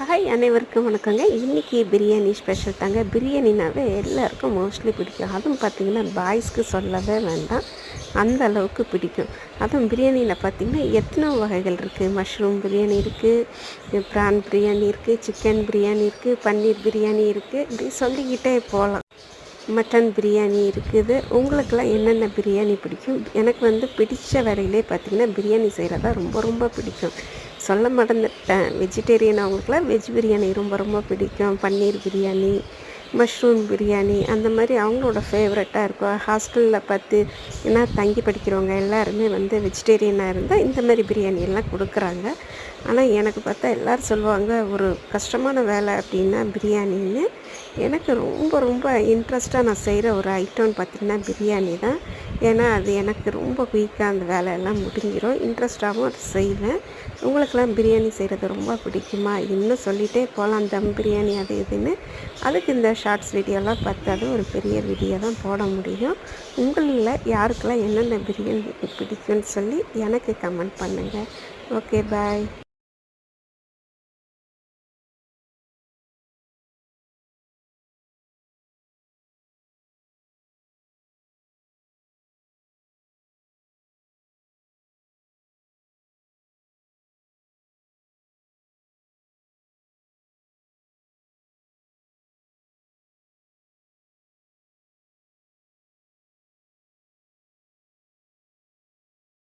Hi அனைவருக்கும் வணக்கங்க. இன்றைக்கி பிரியாணி ஸ்பெஷல் தாங்க. பிரியாணினாவே எல்லாருக்கும் மோஸ்ட்லி பிடிக்கும். அதுவும் பார்த்திங்கன்னா பாய்ஸ்க்கு சொல்லவே வேண்டாம், அந்த அளவுக்கு பிடிக்கும். அதுவும் பிரியாணியில் பார்த்திங்கன்னா எத்தனை வகைகள் இருக்குது. மஷ்ரூம் பிரியாணி இருக்குது, ப்ரான் பிரியாணி இருக்குது, சிக்கன் பிரியாணி இருக்குது, பன்னீர் பிரியாணி இருக்குது, இப்படி சொல்லிக்கிட்டே போகலாம். மட்டன் பிரியாணி இருக்குது. உங்களுக்கெல்லாம் என்னென்ன பிரியாணி பிடிக்கும்? எனக்கு பிடிச்ச வேலையிலே பார்த்திங்கன்னா பிரியாணி செய்கிறதா ரொம்ப ரொம்ப பிடிக்கும். சொல்ல மறந்துட்டேன், வெஜிடேரியன் அவங்களுக்குலாம் வெஜ் பிரியாணி ரொம்ப ரொம்ப பிடிக்கும். பன்னீர் பிரியாணி, மஷ்ரூம் பிரியாணி, அந்த மாதிரி அவங்களோட ஃபேவரட்டாக இருக்கும். ஹாஸ்டலில் ஏன்னா தங்கி படிக்கிறவங்க எல்லாருமே வெஜிடேரியனாக இருந்தால் இந்த மாதிரி பிரியாணி எல்லாம் கொடுக்குறாங்க. ஆனால் எனக்கு பார்த்தா எல்லோரும் சொல்லுவாங்க ஒரு கஷ்டமான வேலை அப்படின்னா பிரியாணின்னு. எனக்கு ரொம்ப ரொம்ப இன்ட்ரெஸ்ட்டாக நான் செய்கிற ஒரு ஐட்டம்னு பார்த்திங்கன்னா பிரியாணி தான். ஏன்னா அது எனக்கு ரொம்ப குயிக்காக அந்த வேலையெல்லாம் முடிஞ்சிடும். இன்ட்ரெஸ்ட்டாகவும் அது செய்வேன். உங்களுக்கெல்லாம் பிரியாணி செய்கிறது ரொம்ப பிடிக்குமா? இன்னும் சொல்லிகிட்டே போகலாம், தம் பிரியாணி அது இதுன்னு. அதுக்கு இந்த ஷார்ட்ஸ் வீடியோலாம் பார்த்தாது ஒரு பெரிய வீடியோ தான் போட முடியும். உங்களில் யாருக்கெல்லாம் என்னென்ன பிரியாணி பிடிக்கும்னு சொல்லி எனக்கு கமெண்ட் பண்ணுங்கள். ஓகே, பாய்.